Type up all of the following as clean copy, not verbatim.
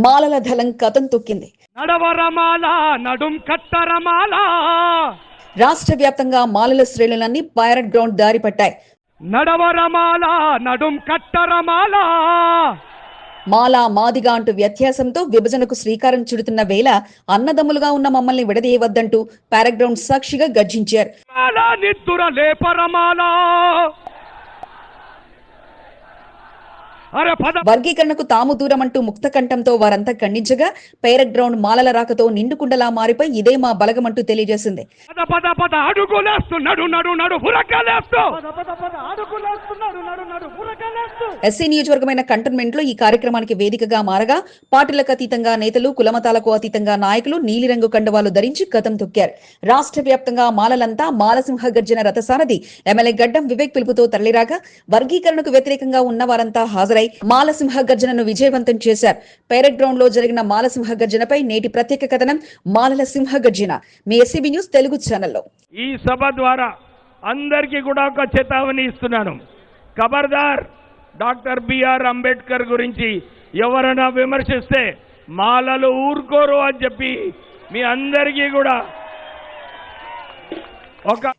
మాలల దళం కథం తొక్కింది. నడవరమాల నడుం కట్టరమాల. రాష్ట్ర వ్యాప్తంగా మాలల శ్రేణులన్నీ పైరట్ గ్రౌండ్ దారి పట్టాయి. నడవరమాల నడుం కట్టరమాల. మాలా మాదిగా అంటూ వ్యత్యాసంతో విభజనకు శ్రీకారం చుడుతున్న వేళ అన్నదమ్ములుగా ఉన్న మమ్మల్ని విడదీయవద్దంటూ పారాగ్రౌండ్ సాక్షిగా గర్జించారు. వర్గీకరణకు తాము దూరం అంటూ ముక్తకంఠంతో వారంతా ఖండించగా పైరట్ గ్రౌండ్ మాలల రాకతో నిండుకుండలా మారిపోయి ఇదే మా బలగమంటూ తెలియజేసింది. ఎస్సీ నియోజకవర్గమైన కంటోన్మెంట్ లో ఈ కార్యక్రమానికి వేదికగా మారగా పార్టీలకు అతీతంగా నేతలు, కులమతాలకు అతీతంగా నాయకులు నీలిరంగు కండువాలు ధరించి కథం తొక్కారు. రాష్ట్ర వ్యాప్తంగా మాలలంతా మాలసింహ గర్జన రథసారథి ఎమ్మెల్యే గడ్డం వివేక్ పిలుపుతో తరలిరాగా వర్గీకరణకు వ్యతిరేకంగా ఉన్న వారంతా హాజరై మాలసింహ గర్జనను విజయవంతం చేశారు. పైరట్ గ్రౌండ్ లో జరిగిన మాలసింహ గర్జనపై నేటి ప్రత్యేక కథనం మాలల సింహ గర్జన. మీ ఎస్సీబీ న్యూస్ తెలుగు ఛానల్లో. ఈ సభ ద్వారా అందరికీ కూడా ఒక చేతావని ఇస్తున్నాను. ఖబర్దార్, డాక్టర్ బిఆర్ అంబేద్కర్ గురించి ఎవరైనా విమర్శిస్తే మాలలు ఊరుకోరు అని చెప్పి మీ అందరికీ కూడా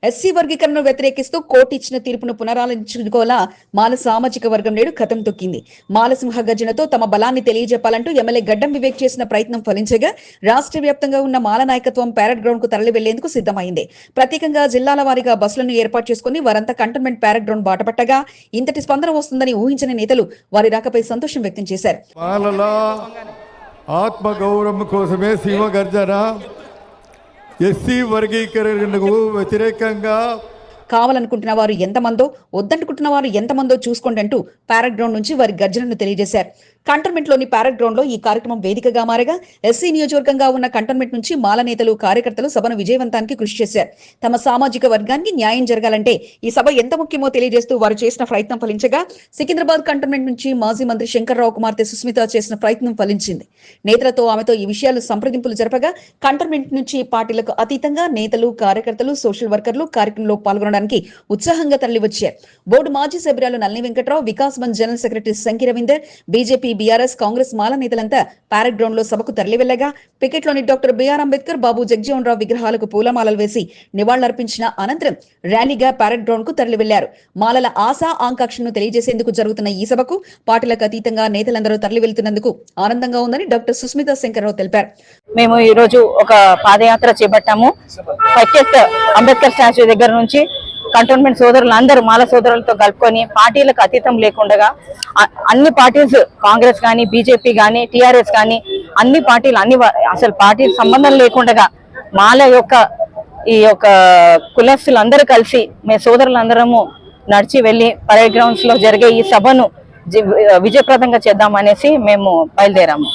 ఎస్సీ వర్గీకరణను వ్యతిరేకిస్తూ కోర్టు ఇచ్చిన తీర్పును పునరాలోచించుకోలా మాల సామాజిక వర్గం నేడు కథం తొక్కింది. మాలసింహ గర్జనతో తమ బలాన్ని తెలియజెప్పాలంటూ ఎమ్మెల్యే గడ్డం వివేక్ చేసిన ప్రయత్నం ఫలించగా రాష్ట్ర వ్యాప్తంగా ఉన్న మాల నాయకత్వం ప్యారెడ్ గ్రౌండ్ కు తరలి వెళ్లేందుకు సిద్ధమైంది. ప్రత్యేకంగా జిల్లాల వారీగా బస్సులను ఏర్పాటు చేసుకుని వారంతా కంటోన్మెంట్ ప్యారెడ్ గ్రౌండ్ బాటపట్టగా ఇంతటి స్పందన వస్తుందని ఊహించని నేతలు వారి రాకపై సంతోషం వ్యక్తం చేశారు. ఆత్మగౌరవం కోసమే సింహ గర్జన, ఎస్సీ వర్గీకరణకు వ్యతిరేకంగా కావాలనుకుంటున్న వారు ఎంతమందో, వద్దంటుకుంటున్న వారు ఎంతమందో చూసుకోండి అంటూ ప్యారెడ్ గ్రౌండ్ నుంచి వారి గర్జనను తెలియజేశారు. కంటోన్మెంట్ లోని ప్యారెడ్ గ్రౌండ్ లో ఈ కార్యక్రమం వేదికగా మారగా ఎస్సీ నియోజకవర్గంగా ఉన్న కంటోన్మెంట్ నుంచి మాల నేతలు, కార్యకర్తలు సభను విజయవంతానికి కృషి చేశారు. తమ సామాజిక వర్గానికి న్యాయం జరగాలంటే ఈ సభ ఎంత ముఖ్యమో తెలియజేస్తూ వారు చేసిన ప్రయత్నం ఫలించగా సికింద్రాబాద్ కంటోన్మెంట్ నుంచి మాజీ మంత్రి శంకర్రావు కుమార్తె సుస్మిత చేసిన ప్రయత్నం ఫలించింది. నేతలతో ఆమెతో ఈ విషయాలు సంప్రదింపులు జరపగా కంటోన్మెంట్ నుంచి పార్టీలకు అతీతంగా నేతలు, కార్యకర్తలు, సోషల్ వర్కర్లు కార్యక్రమంలో పాల్గొనడానికి ఉత్సాహంగా తరలివచ్చారు. బోర్డు మాజీ సభ్యురాలు నల్లి వెంకట్రావు, వికాస్ మంచ్ general secretary సంకి Ravinder, BJP, BRS, Congress మాల నేతలంతా ప్యారెడ్ గ్రౌండ్ లో సభకు తరలి వెళ్లగా పికెట్లోని డాక్టర్ బిఆర్ అంబేద్కర్, బాబు జగజీవన్ రావు విగ్రహాలకు పూలమాలలు వేసి నివాళులర్పించిన అనంతరం ర్యాలీగా ప్యారెడ్ గ్రౌండ్ కు తరలి వెళ్లారు. మాలల ఆశా ఆకాంక్షను తెలియజేసేందుకు జరుగుతున్న ఈ సభకు పార్టీలకు అతీతంగా నేతలందరూ తరలి వెళ్తున్నందుకు ఆనందంగా ఉందని డాక్టర్ సుస్మిత శంకర్రావు తెలిపారు. మేము ఈ రోజు ఒక పాదయాత్ర చేపట్టాము. అంబేద్కర్ స్టాచ్యూ దగ్గర నుంచి కంటోన్మెంట్ సోదరులు అందరూ మాల సోదరులతో కలుపుకొని పార్టీలకు అతీతం లేకుండా అన్ని పార్టీస్, కాంగ్రెస్ కానీ, బీజేపీ కానీ, టీఆర్ఎస్ కానీ, అన్ని పార్టీలు అసలు పార్టీ సంబంధం లేకుండా మాల యొక్క ఈ యొక్క కులస్తులందరూ కలిసి మేము సోదరులందరము నడిచి వెళ్లి పరేడ్ గ్రౌండ్స్ లో జరిగే ఈ సభను విజయప్రదంగా చేద్దామనేసి మేము బయలుదేరాము.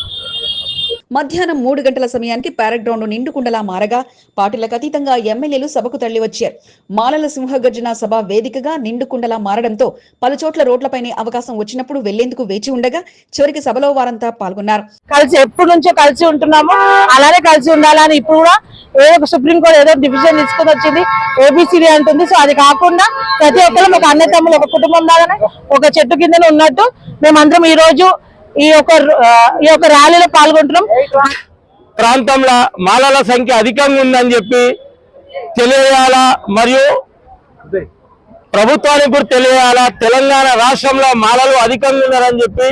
మధ్యాహ్నం 3 గంటల సమయానికి ప్యారెడ్ గ్రౌండ్ నిండుకుండలా మారగా పార్టీలకు అతీతంగా ఎమ్మెల్యేలు సభకు తరలి వచ్చారు. మాలల సింహగర్జన సభ వేదికగా నిండుకుండలా మారడంతో పలుచోట్ల రోడ్లపైనే అవకాశం వచ్చినప్పుడు వెళ్లేందుకు వేచి ఉండగా చివరికి సభలో వారంతా పాల్గొన్నారు. కలిసి ఎప్పటి నుంచో కలిసి ఉంటున్నాము, అలానే కలిసి ఉండాలని ఇప్పుడు కూడా ఏదో సుప్రీంకోర్టు ఏదో డిసిజన్ తీసుకుని వచ్చింది, ఏబిసిడి అంటుంది. సో అది కాకుండా ప్రతి ఒక్కరు ఒక అన్నతమ్ములు, ఒక కుటుంబం లాగానే ఒక చెట్టు కిందనే ఉన్నట్టు మేమందరం ఈ రోజు ఈ యొక్క ర్యాలీలో పాల్గొంటున్నాం. ప్రాంతంలో మాలల సంఖ్య అధికంగా ఉందని చెప్పి తెలియజేయాలా, మరియు ప్రభుత్వానికి కూడా తెలియజేయాలా. తెలంగాణ రాష్ట్రంలో మాలలు అధికంగా ఉన్నారని చెప్పి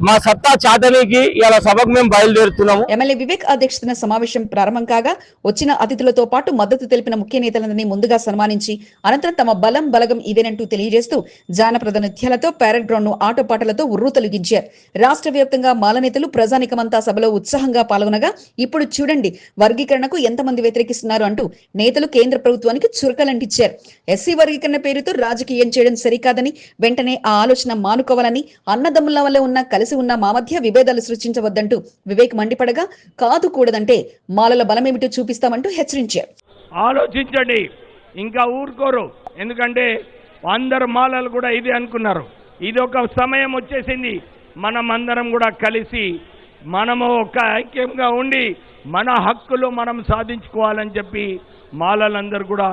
మా సత్తా చాటనికి ఇలా సభకు మేము బయలుదేరుతున్నాము. ఎమ్మెల్యే వివేక్ అధ్యక్షతన సమావేశం ప్రారంభం కాగా వచ్చిన అతిథులతో పాటు మద్దతు తెలిపిన ముఖ్య నేతలందరినీ ముందుగా సన్మానించి అనంతరం తమ బలగం ఇదేనంటూ తెలియజేస్తూ జానపద నృత్యాలతో ప్యారెడ్ గ్రౌండ్ ను ఆటపాటలతో ఉర్రూతలుగించారు. రాష్ట్ర వ్యాప్తంగా మాల నేతలు, ప్రజానికమంతా సభలో ఉత్సాహంగా పాల్గొనగా ఇప్పుడు చూడండి వర్గీకరణకు ఎంతమంది వ్యతిరేకిస్తున్నారు అంటూ నేతలు కేంద్ర ప్రభుత్వానికి చురకలంటించారు. ఎస్సీ వర్గీకరణ పేరుతో రాజకీయం చేయడం సరికాదని, వెంటనే ఆ ఆలోచన మానుకోవాలని, అన్నదమ్ముల వల్ల ఉన్న కలిసి ఉన్న మా మధ్య విభేదాలు సృష్టించవద్దంటూ వివేక్ మండిపడగా కాదు కూడదంటే మాలల బలమేమిటో చూపిస్తామంటూ హెచ్చరించారు. ఆలోచించండి, ఇంకా ఊరుకోరు. ఎందుకంటే అందరు మాలలు కూడా ఇది అనుకున్నారు. ఇది ఒక సమయం వచ్చేసింది, మనం అందరం కూడా కలిసి మనము ఒక ఐక్యంగా ఉండి మన హక్కులు మనం సాధించుకోవాలని చెప్పి మాలలందరూ కూడా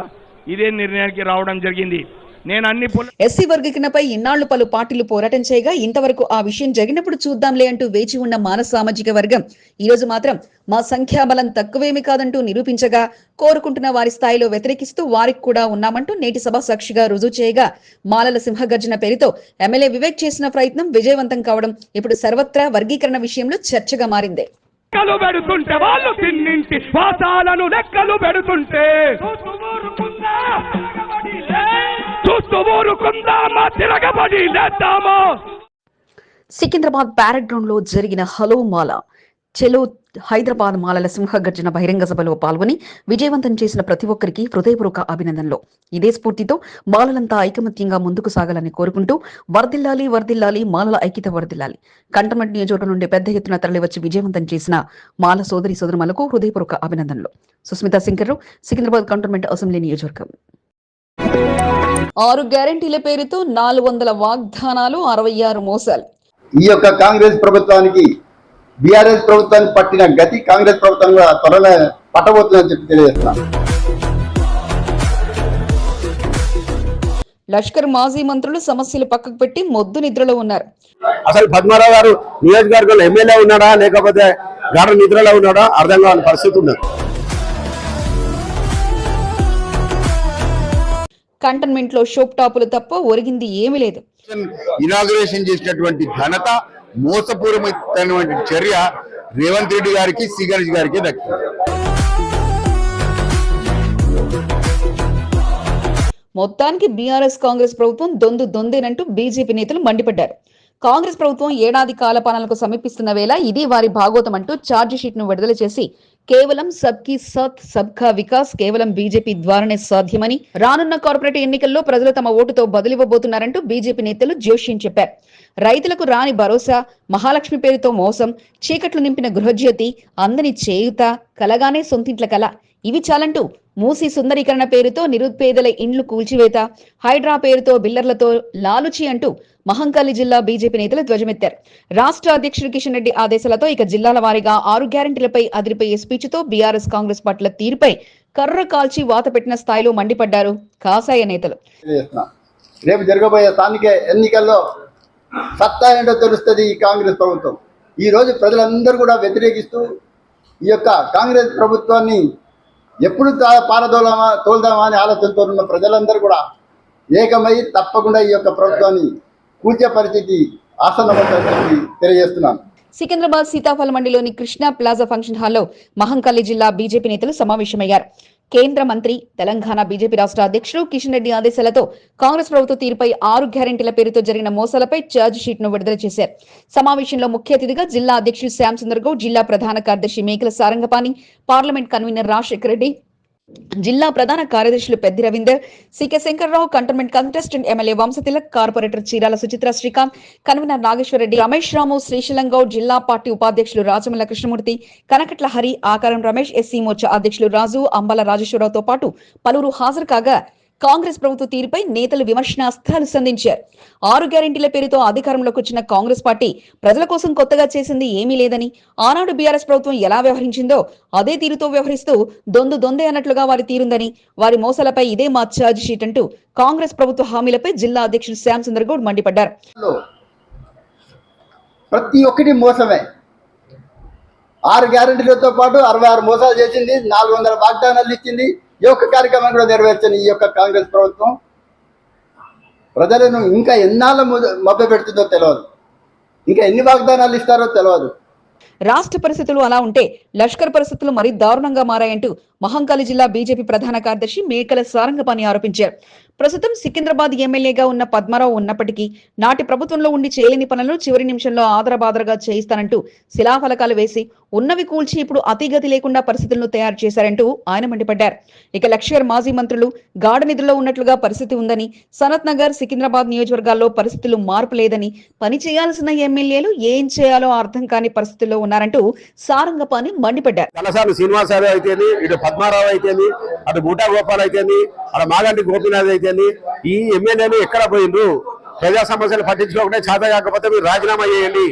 ఇదే నిర్ణయానికి రావడం జరిగింది. నేను అన్ని ఎస్సీ వర్గీకరణపై ఇన్నాళ్లు పలు పార్టీలు పోరాటం చేయగా ఇంతవరకు ఆ విషయం జరిగినప్పుడు చూద్దాంలే అంటూ వేచి ఉన్న మాల సామాజిక వర్గం ఈ రోజు మాత్రం మా సంఖ్యాబలం తక్కువేమీ కాదంటూ నిరూపించగా కోరుకుంటున్న వారి స్థాయిలో వ్యతిరేకిస్తూ వారికి కూడా ఉన్నామంటూ నేటి సభ సాక్షిగా రుజువు చేయగా మాలల సింహగర్జన పేరుతో ఎమ్మెల్యే వివేక్ చేసిన ప్రయత్నం విజయవంతం కావడం ఇప్పుడు సర్వత్రా వర్గీకరణ విషయంలో చర్చగా మారింది. లెక్కలు పెడుతుంటే వాళ్ళు తిన్నింటి వాసాలను లెక్కలు పెడుతుంటే చూస్తూ ఊరుకుందామా తిరగబడి లేద్దామా. సికింద్రాబాద్ ప్యారెడ్ గ్రౌండ్ లో జరిగిన హలో మాల చెలో హైదరాబాద్ మాలల సింహగర్జన బహిరంగ సభలో పాల్గొని విజయవంతం చేసిన ప్రతి ఒక్కరికి హృదయపూర్వక అభినందనలు. ఇదే స్ఫూర్తితో మాలలంతా ఐకమత్యంగా ముందుకు సాగాలని కోరుకుంటూ వర్ధిల్లాలి వర్ధిల్లాలి మాలల ఐక్యత వర్ధిల్లాలి. కంటోన్మెంట్ నియోజకవర్గం నుండి పెద్ద ఎత్తున తరలివచ్చి విజయవంతం చేసిన మాల సోదరి సోదరులకు హృదయపూర్వక అభినందనలు. సుస్మితా శంకర్, సికింద్రాబాద్ కంటోన్మెంట్ అసెంబ్లీ నియోజకవర్గం. 6 గ్యారంటీల పేరుతో 400 వాగ్దానాలు, 66 మోసాలు. ఈ యొక్క కాంగ్రెస్ ప్రభుత్వానికి బీఆర్ఎస్ ప్రభుత్వానికి పట్టిన గతి కాంగ్రెస్ ప్రభుత్వం కూడా త్వరలో పట్టబోతుందని చెప్పి తెలియజేస్తున్నాం. లష్కర్ మాజీ మంత్రులు సమస్యలు పక్కకు పెట్టి మొద్దు నిద్రలో ఉన్నారు. అసలు పద్మారావు గారు నియోజకవర్గంలో ఎమ్మెల్యే ఉన్నాడా లేకపోతే గాఢ నిద్రలో ఉన్నాడా అర్థం కాని పరిస్థితి ఉన్నది. కంటోన్మెంట్ లో షోప్ టాపులు తప్ప ఒరిగింది ఏమీ లేదు. ఇనాగ్రేషన్ చేసినటువంటి ఘనత, మోసపూరితమైనటువంటి చర్య రేవంత్ రెడ్డి గారికి, సి గణేష్ గారికి దక్కింది. మొత్తానికి బీఆర్ఎస్ కాంగ్రెస్ ప్రభుత్వం దొందేనంటూ బీజేపీ నేతలు మండిపడ్డారు. కాంగ్రెస్ ప్రభుత్వం ఏడాది కాల పాలనకు సమీపిస్తున్న వేళ ఇది వారి భాగోతం అంటూ ఛార్జ్ షీట్ ను విడుదల చేసి కేవలం సబ్కీ సాత్ సబ్కా వికాస్ కేవలం బీజేపీ ద్వారానే సాధ్యమని, రానున్న కార్పొరేట్ ఎన్నికల్లో ప్రజలు తమ ఓటుతో బదులివ్వబోతున్నారంటూ బీజేపీ నేతలు జోష్యం చెప్పారు. రైతులకు రాని భరోసా, మహాలక్ష్మి పేరుతో మోసం, చీకట్లు నింపిన గృహజ్యోతి, అందని చేయుత, కలగానే సొంతింట్ల కల, ఇవి చాలంటూ మూసీ సుందరీకరణ పేరుతో నిరుపేదల ఇండ్లు కూల్చివేత, హైడ్రా పేరుతో బిల్లర్లతో లాలుచి అంటూ మహంకాళి జిల్లా బీజేపీ నేతలు ధ్వజమెత్తారు. రాష్ట్ర అధ్యక్షుడు కిషన్ రెడ్డి ఆదేశాలతో ఇక జిల్లాల వారీగా 6 గ్యారంటీలపై అదిరిపోయే స్పీచ్తో బీఆర్ఎస్ కాంగ్రెస్ పార్టీల తీరుపై కర్ర కాల్చి వాత పెట్టిన స్థాయిలో మండిపడ్డారు కాసాయ నేతలు. రేపు జరగబోయే స్థానిక ఎన్నికల్లో సత్తా ఏంటో తెలుస్తుంది ఈ కాంగ్రెస్ ప్రభుత్వం. ఈ రోజు ప్రజలందరూ కూడా వ్యతిరేకిస్తూ ఈ యొక్క కాంగ్రెస్ ప్రభుత్వాన్ని ఎప్పుడు తోల్దామా అని ఆలోచనతో ఉన్న ప్రజలందరూ కూడా ఏకమై తప్పకుండా ఈ యొక్క ప్రభుత్వాన్ని కూల్చే పరిస్థితి ఆసన్నమవుతుందని తెలియజేస్తున్నాను. సికింద్రాబాద్ సీతాఫల మండిలోని కృష్ణా ప్లాజా ఫంక్షన్ హాల్లో మహంకాళి జిల్లా బీజేపీ నేతలు సమావేశమయ్యారు. కేంద్ర మంత్రి, తెలంగాణ బీజేపీ రాష్ట్ర అధ్యక్షుడు కిషన్ రెడ్డి ఆదేశాలతో కాంగ్రెస్ ప్రభుత్వ తీరుపై 6 గ్యారంటీల పేరుతో జరిగిన మోసాలపై ఛార్జ్ షీట్ ను విడుదల చేశారు. సమావేశంలో ముఖ్య అతిథిగా జిల్లా అధ్యక్షుడు శ్యామ్ సుందర్ గౌడ్, జిల్లా ప్రధాన కార్యదర్శి మేకల సారంగపాణి, పార్లమెంట్ కన్వీనర్ రాజశేఖర రెడ్డి, జిల్లా ప్రధాన కార్యదర్శులు Peddi Ravinder, CK Shankarrao, cantonment contestant MLA Vamshatilak, corporator Chirala Suchitra Srikanth, convener Nageswara Reddy, Ramesh Ramu, Srisailam Goud, జిల్లా పార్టీ ఉపాధ్యక్షులు రాజమల్ల కృష్ణమూర్తి, కనకట్ల హరి, ఆకారం రమేష్, ఎస్సీ మోర్చా అధ్యక్షులు రాజు, అంబాల రాజేశ్వరరావుతో పాటు పలువురు హాజరు కాగా కాంగ్రెస్ ప్రభుత్వ తీరుపై నేతలు విమర్శనాస్త్రాలు సంధించారు. 6 గ్యారెంటీల పేరుతో అధికారంలోకి వచ్చిన కాంగ్రెస్ పార్టీ ప్రజల కోసం కొత్తగా చేసింది ఏమీ లేదని, ఆనాడు బీఆర్ఎస్ ప్రభుత్వం ఎలా వ్యవహరించిందో అదే తీరుతో వ్యవహరిస్తూ దొందే అన్నట్లుగా వారి తీరుందని, వారి మోసాలపై ఇదే మా ఛార్జ్ షీట్ అంటూ కాంగ్రెస్ ప్రభుత్వ హామీలపై జిల్లా అధ్యక్షుడు శ్యామ్ సుందర్ గౌడ్ మండిపడ్డారు. ప్రతి ఒక్కటి మోసమే. 6 గ్యారెంటీలతో పాటు 66 మోసాలు చేసింది, 400 వాగ్దానాలు ఇచ్చింది. ఈ యొక్క కార్యక్రమం కూడా నెరవేర్చని ఈ యొక్క కాంగ్రెస్ ప్రభుత్వం ప్రజలను ఇంకా ఎన్నాళ్ళ మభ్య పెడుతుందో తెలియదు, ఇంకా ఎన్ని వాగ్దానాలు ఇస్తారో తెలియదు. రాష్ట్ర పరిస్థితులు అలా ఉంటే లష్కర్ పరిస్థితులు మరీ దారుణంగా మారాయంటూ మహంకాళి జిల్లా బీజేపీ ప్రధాన కార్యదర్శి మేకల సారంగపాణి ఆరోపించారు. ప్రస్తుతం సికింద్రాబాద్ ఎమ్మెల్యేగా ఉన్న పద్మారావు ఉన్నప్పటికీ నాటి ప్రభుత్వంలో ఉండి చేయలేని పనులను చివరి నిమిషంలో ఆదరబాదరగా చేయిస్తానంటూ శిలాఫలకాలు వేసి ఉన్నవి కూల్చి ఇప్పుడు అతిగతి లేకుండా పరిస్థితులను తయారు చేశారంటూ ఆయన మండిపడ్డారు. ఇక లష్కర్ మాజీ మంత్రులు గాఢ నిద్రలో ఉన్నట్లుగా పరిస్థితి ఉందని, సనత్ నగర్, సికింద్రాబాద్ నియోజకవర్గాల్లో పరిస్థితులు మార్పు లేదని, పని చేయాల్సిన ఎమ్మెల్యేలు ఏం చేయాలో అర్థం కాని పరిస్థితుల్లో ఉన్నారంటూ సారంగపాణి మండిపడ్డారు. పద్మారావు అయితేంది, అటు బూటా గోపాల్ అయితేంది, అటు మాగంటి గోపీనాథ్ అయితేంది, ఈ ఎమ్మెల్యేలు ఎక్కడ పోయిండ్రు? ప్రజా సమస్యలు పట్టించుకోకుండా చేత కాకపోతే మీరు రాజీనామా చేయండి.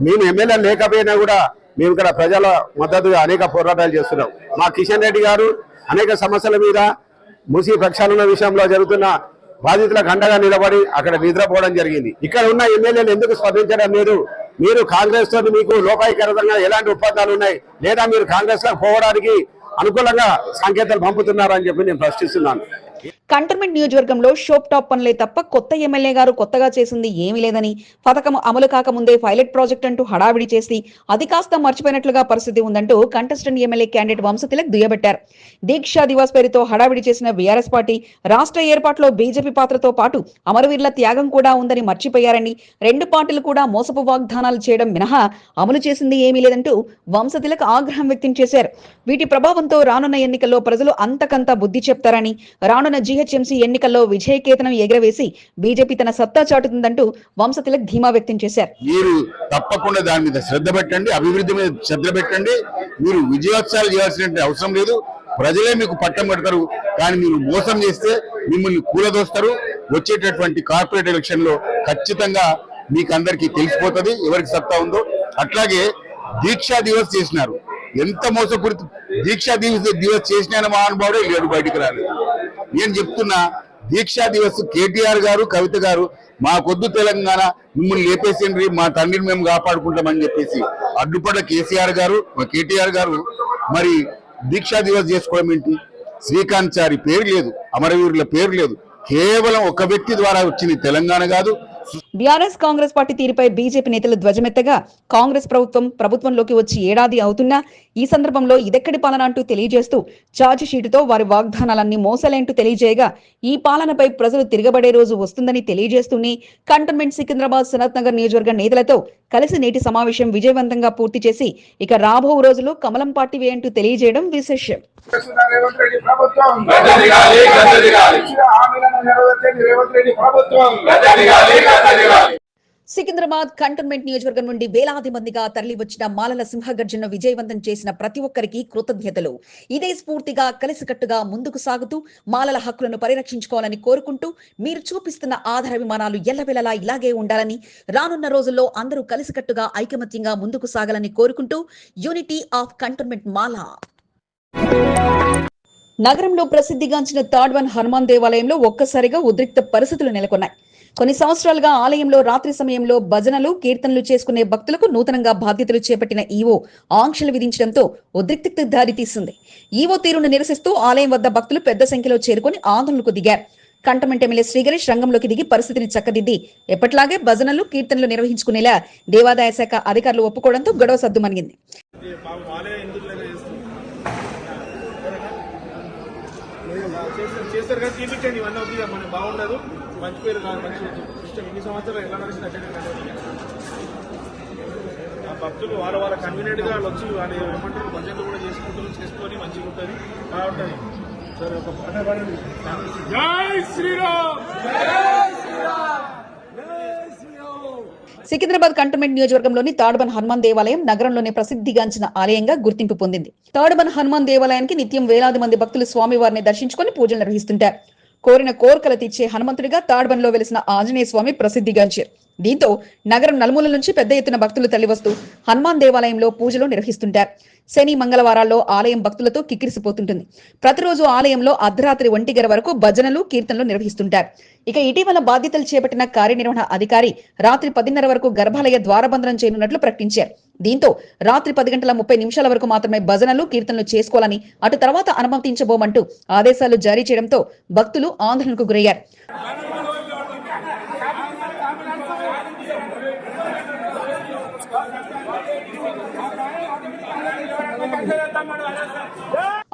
మేము ఎమ్మెల్యేలు లేకపోయినా కూడా మేము ఇక్కడ ప్రజల మద్దతుగా అనేక పోరాటాలు చేస్తున్నాం. మా కిషన్ రెడ్డి గారు అనేక సమస్యల మీద మూసీ ప్రక్షాళన విషయంలో జరుగుతున్న బాధితులకు అండగా నిలబడి అక్కడ నిద్రపోవడం జరిగింది. ఇక్కడ ఉన్న ఎమ్మెల్యేలు ఎందుకు స్పందించడం లేదు? మీరు కాంగ్రెస్ తోటి మీకు లోపాయికరంగా ఎలాంటి ఒప్పందాలు ఉన్నాయి, లేదా మీరు కాంగ్రెస్ లో పోవడానికి అనుకూలంగా సంకేతాలు పంపుతున్నారు అని చెప్పి నేను ప్రశ్నిస్తున్నాను. కంటోన్మెంట్ నియోజకవర్గంలో షోప్ టాప్ పనులే తప్ప కొత్త ఎమ్మెల్యే గారు కొత్తగా చేసింది ఏమీ లేదని, పథకం అమలు కాకముందే పైలట్ ప్రాజెక్ట్ అంటూ హడావిడి చేసి అది కాస్త మర్చిపోయినట్లుగా పరిస్థితి ఉందంటూ కంటెస్టెంట్ ఎమ్మెల్యే క్యాండిడేట్ వంశతిలక్ దుయ్యబట్టారు. దీక్షా దివాస్ పేరుతో హడావిడి చేసిన బీఆర్ఎస్ పార్టీ రాష్ట్ర ఏర్పాటులో బీజేపీ పాత్రతో పాటు అమరవీరుల త్యాగం కూడా ఉందని మర్చిపోయారని, రెండు పార్టీలు కూడా మోసపు వాగ్దానాలు చేయడం మినహా అమలు చేసింది ఏమీ లేదంటూ వంశతిలక్ ఆగ్రహం వ్యక్తం చేశారు. వీటి ప్రభావంతో రానున్న ఎన్నికల్లో ప్రజలు అంతకంతా బుద్ధి చెప్తారని, రానున్న జీహెచ్ఎంసీ ఎన్నికల్లో విజయకేతనం ఎగరవేసి బీజేపీ తన సత్తా చాటుతుందంటూ వంశతిలక్ ధీమా వ్యక్తం చేశారు. మీరు తప్పకుండా దాని మీద శ్రద్ధ పెట్టండి, అభివృద్ధి మీద శ్రద్ధ పెట్టండి. మీరు విజయోత్సవాలు చేయాల్సిన అవసరం లేదు, ప్రజలే మీకు పట్టం పెడతారు. కానీ మీరు మోసం చేస్తే మిమ్మల్ని కూలదోస్తారు. వచ్చేటటువంటి కార్పొరేట్ ఎలక్షన్ లో ఖచ్చితంగా మీకు అందరికీ తెలిసిపోతుంది ఎవరికి సత్తా ఉందో. అట్లాగే దీక్షా దివస్ చేసినారు, ఎంత మోసపూరిత దీక్షా దివస్ చేసిన మహానుభావుడే లేడు, బయటికి రాలేదు. నేను చెప్తున్నా, దీక్షా దివస్ కేటీఆర్ గారు, కవిత గారు మాకొద్దు తెలంగాణ, మిమ్మల్ని లేపేసిండ్రి, మా తండ్రిని మేము కాపాడుకుంటామని చెప్పేసి అడ్డుపడ్డ కేసీఆర్ గారు, కేటీఆర్ గారు మరి దీక్షా దివస్ చేసుకోవడం ఏంటి? శ్రీకాంత్ చారి పేరు లేదు, అమరవీరుల పేరు లేదు, కేవలం ఒక వ్యక్తి ద్వారా వచ్చింది తెలంగాణ కాదు. బీఆర్ఎస్ కాంగ్రెస్ పార్టీ తీరుపై బీజేపీ నేతలు ధ్వజమెత్తగా కాంగ్రెస్ ప్రభుత్వంలోకి వచ్చి ఏడాది అవుతున్నా ఈ సందర్భంలో ఇదెక్కడి పాలన అంటూ తెలియజేస్తూ ఛార్జ్ షీటుతో వారి వాగ్దానాలన్నీ మోసలేంటూ తెలియజేయగా ఈ పాలనపై ప్రజలు తిరగబడే రోజు వస్తుందని తెలియజేస్తూనే కంటోన్మెంట్ సికింద్రాబాద్ సనత్ నగర్ నియోజకవర్గ నేతలతో కలిసి నేటి సమావేశం విజయవంతంగా పూర్తి చేసి ఇక రాబో రోజులు కమలం పార్టీ వేయంటూ తెలియజేయడం విశేషం. సికింద్రాబాద్ కంటోన్మెంట్ నియోజకవర్గం నుండి వేలాది మందిగా తరలి వచ్చిన మాలల సింహగర్జనను విజయవంతం చేసిన ప్రతి ఒక్కరికి కృతజ్ఞతలు. ఇదే స్ఫూర్తిగా కలిసికట్టుగా ముందుకు సాగుతూ మాలల హక్కులను పరిరక్షించుకోవాలని కోరుకుంటూ మీరు చూపిస్తున్న ఆధారాభిమానాలు ఎల్లవేళలా ఇలాగే ఉండాలని, రానున్న రోజుల్లో అందరూ కలిసికట్టుగా ఐకమత్యంగా ముందుకు సాగాలని కోరుకుంటూ యూనిటీ ఆఫ్ కంటోన్మెంట్ మాల. నగరంలో ప్రసిద్ధిగాంచిన థర్డ్ వన్ హనుమాన్ దేవాలయంలో ఒక్కసారిగా ఉద్రిక్త పరిస్థితులు నెలకొన్నాయి. కొన్ని సంవత్సరాలుగా ఆలయంలో రాత్రి సమయంలో భజనలు, కీర్తనలు చేసుకునే భక్తులకు నూతనంగా బాధ్యతలు చేపట్టిన ఈవో ఆంక్షలు విధించడంతో ఉద్రిక్తతకు దారితీసింది. ఈవో తీరును నిరసిస్తూ ఆలయం వద్ద భక్తులు పెద్ద సంఖ్యలో చేరుకుని ఆందోళనకు దిగారు. కంటోన్మెంట్ ఎమ్మెల్యే శ్రీగణేష్ రంగంలోకి దిగి పరిస్థితిని చక్కదిద్ది ఎప్పట్లాగే భజనలు, కీర్తనలు నిర్వహించుకునేలా దేవాదాయ శాఖ అధికారులు ఒప్పుకోవడంతో గొడవ సద్దుమణిగింది. చేస్తారు కానీ చూపించండి, ఇవన్నీ అవుతుంది మనకి బాగుండదు, మంచి పేరు కాదు, మంచి సిస్టమ్ ఇన్ని సంవత్సరాలు ఎలా నడిచింది అట్లనే ఆ భక్తులు వాళ్ళ కన్వీనియంట్ గా వాళ్ళు వచ్చి వాళ్ళు ఏమంటారు భజనలు కూడా చేసుకొని మంచిగా ఉంటుంది, బాగుంటుంది. సరే ఒక పాట పాడండి. జై శ్రీరామ్. సికింద్రాబాద్ కంటోన్మెంట్ నియోజకవర్గంలోని థర్డ్ వన్ హనుమాన్ దేవాలయం నగరంలోనే ప్రసిద్ధిగాంచిన ఆలయంగా గుర్తింపు పొందింది. థర్డ్ వన్ హనుమాన్ దేవాలయానికి నిత్యం వేలాది మంది భక్తులు స్వామివారిని దర్శించుకుని పూజలు నిర్వహిస్తుంటారు. కోరిన కోరికలు తీర్చే హనుమంతుడిగా థర్డ్ వన్ లో వెలిసిన ఆంజనేయ స్వామి ప్రసిద్ధిగాంచారు. దీంతో నగరం నలుమూల నుంచి పెద్ద ఎత్తున భక్తులు తరలివస్తూ హనుమాన్ దేవాలయంలో పూజలు నిర్వహిస్తుంటారు. శని, మంగళవారాల్లో ఆలయం భక్తులతో కిక్కిరిసిపోతుంటుంది. ప్రతిరోజు ఆలయంలో అర్ధరాత్రి 1 గంటల వరకు భజనలు, కీర్తనలు నిర్వహిస్తుంటారు. ఇక ఇటీవల బాధ్యతలు చేపట్టిన కార్యనిర్వహణ అధికారి రాత్రి 10:30 వరకు గర్భాలయ ద్వారబంధనం చేయనున్నట్లు ప్రకటించారు. దీంతో రాత్రి 10:30 వరకు మాత్రమే భజనలు, కీర్తనలు చేసుకోవాలని, అటు తర్వాత అనుమతించబోమంటూ ఆదేశాలు జారీ చేయడంతో భక్తులు ఆందోళనకు గురయ్యారు.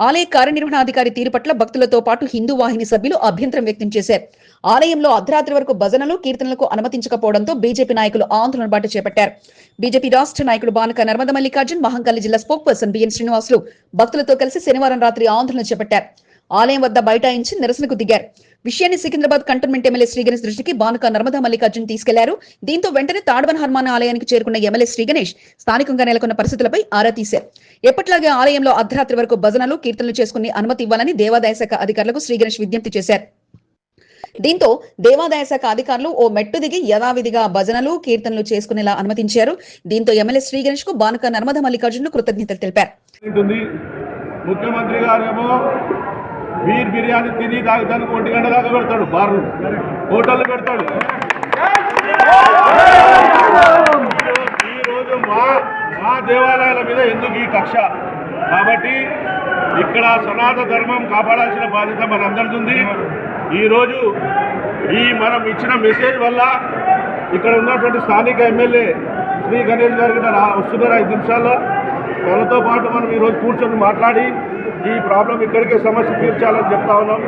ఆలయ కార్యనిర్వహణాధికారి తీరు పట్ల భక్తులతో పాటు హిందూ వాహిని సభ్యులు అభ్యంతరం వ్యక్తం చేశారు. ఆలయంలో అర్ధరాత్రి వరకు భజనలు, కీర్తనలకు అనుమతించకపోవడంతో బీజేపీ నాయకులు ఆందోళన బాట చేపట్టారు. బీజేపీ రాష్ట్ర నాయకుడు బానక నర్మద మల్లికార్జున్, మహంకాళి జిల్లా స్పోక్ పర్సన్ బిఎన్ శ్రీనివాసులు భక్తులతో కలిసి శనివారం రాత్రి ఆందోళన చేపట్టారు. ఆలయం వద్ద బైఠాయించి నిరసనకు దిగారు. విషయాన్ని సికింద్రాబాద్ కంటోన్మెంట్ ఎమ్మెల్యే శ్రీగణేష్ దృష్టికి బానక నర్మదా మల్లికార్జున్ తీసుకెళ్లారు. దీంతో వెంటనే థర్డ్ వన్ హనుమాన్ ఆలయానికి చేరుకున్న ఎమ్మెల్యే శ్రీగణేష్ స్థానికంగా నెలకొన్న పరిస్థితులపై ఆరా తీశారు. ఎప్పట్లాగే ఆలయంలో అర్ధరాత్రి వరకు భజనలు, కీర్తనలు చేసుకుని అనుమతి ఇవ్వాలని దేవాదాయ శాఖ అధికారులకు శ్రీగణేష్ విజ్ఞప్తి చేశారు. దీంతో దేవాదాయ శాఖ అధికారులు ఓ మెట్టు దిగి యథావిధిగా భజనలు, కీర్తనలు చేసుకునేలా అనుమతించారు. దీంతో ఎమ్మెల్యే శ్రీగణేష్ కు బానక నర్మదా మల్లికార్జున్ కృతజ్ఞతలు తెలిపారు. ముఖ్యమంత్రి గారేమో వీర్ బిర్యానీ తిని తాగుతానికి 1 గంట దాకా పెడతాడు, బార్లు హోటళ్ళు పెడతాడు. ఈరోజు మా దేవాలయాల మీద ఎందుకు ఈ కక్ష? కాబట్టి ఇక్కడ సనాతన ధర్మం కాపాడాల్సిన బాధ్యత మనందరిది ఉంది. ఈరోజు మనం ఇచ్చిన మెసేజ్ వల్ల ఇక్కడ ఉన్నటువంటి స్థానిక ఎమ్మెల్యే శ్రీ గణేష్ గారు కూడా వస్తున్నారు 5 నిమిషాల్లో. వాళ్ళతో పాటు మనం ఈరోజు కూర్చొని మాట్లాడి ఈ ప్రాబ్లం ఇక్కడికే సమస్య తీర్చాలని చెప్తా ఉన్నాం.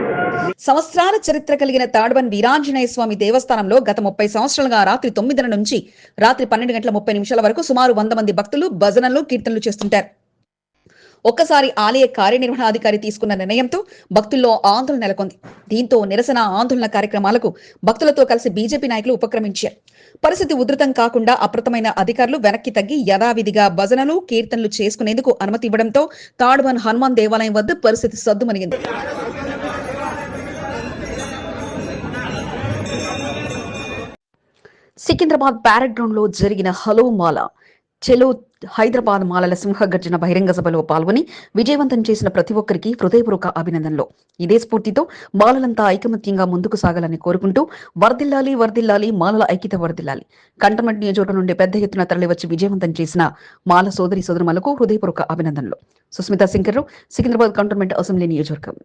సంవత్సరాల చరిత్ర కలిగిన తాడ్బన్ వీరాంజనేయ స్వామి దేవస్థానంలో గత 30 సంవత్సరాలుగా రాత్రి 9 నుంచి రాత్రి 12 గంటల 30 నిమిషాల వరకు సుమారు 100 మంది భక్తులు భజనలు కీర్తనలు చేస్తుంటారు. ఒక్కసారి ఆలయ కార్యనిర్వహణాధికారి తీసుకున్న నిర్ణయంతో భక్తుల్లో ఆందోళన నెలకొంది. దీంతో నిరసన ఆందోళన కార్యక్రమాలకు భక్తులతో కలిసి బీజేపీ నాయకులు ఉపక్రమించారు. పరిస్థితి ఉధృతం కాకుండా అప్రమత్తమైన అధికారులు వెనక్కి తగ్గి యథావిధిగా భజనలు కీర్తనలు చేసుకునేందుకు అనుమతి ఇవ్వడంతో తాడ్బన్ హనుమాన్ దేవాలయం వద్ద పరిస్థితి సద్దుమణిగింది. సికింద్రాబాద్ ప్యారెడ్ గ్రౌండ్ లో జరిగిన హలో మాల చెలో హైదరాబాద్ మాలల సింహగర్జన బహిరంగ సభలో పాల్గొని విజయవంతం చేసిన ప్రతి ఒక్కరికి హృదయపూర్వక అభినందనలు. ఇదే స్ఫూర్తితో మాలలంతా ఐకమత్యంగా ముందుకు సాగాలని కోరుకుంటూ వర్ధిల్లాలి వర్ధిల్లాలి మాలల ఐక్యత వర్ధిల్లాలి. కంటోన్మెంట్ నియోజకవర్గం నుండి పెద్ద ఎత్తున తరలివచ్చి విజయవంతం చేసిన మాల సోదరి సోదరులకు హృదయపూర్వక అభినందనలు. సుస్మితా శంకర్, సికింద్రాబాద్ కంటోన్మెంట్ అసెంబ్లీ నియోజకవర్గం.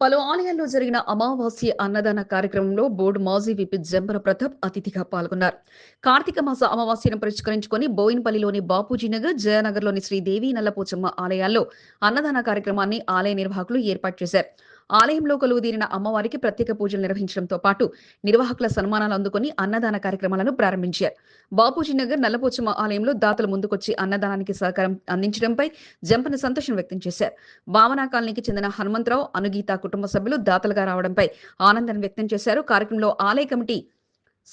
పలు ఆలయాల్లో జరిగిన అమావాస్య అన్నదాన కార్యక్రమంలో బోర్డు మాజీ విపి జంబర ప్రతాప్ అతిథిగా పాల్గొన్నారు. కార్తీక మాస అమావాస్యను పురస్కరించుకుని బోయిన్పల్లిలోని బాపూజీనగర్, జయనగర్లోని శ్రీదేవి నల్లపోచమ్మ ఆలయాల్లో అన్నదాన కార్యక్రమాన్ని ఆలయ నిర్వాహకులు ఏర్పాటు చేశారు. ఆలయంలో కొలువుదీరిన అమ్మవారికి ప్రత్యేక పూజలు నిర్వహించడంతో పాటు నిర్వాహకుల సన్మానాలు అందుకుని అన్నదాన కార్యక్రమాలను ప్రారంభించారు. బాపూజీనగర్ నల్లపోచమ్మ ఆలయంలో దాతలు ముందుకొచ్చి అన్నదానానికి సహకారం అందించడంపై జంపన సంతోషం వ్యక్తం చేశారు. భావనా కాలనీకి చెందిన హనుమంతరావు, అనుగీత కుటుంబ సభ్యులు దాతలుగా రావడంపై ఆనందాన్ని వ్యక్తం చేశారు. కార్యక్రమంలో ఆలయ కమిటీ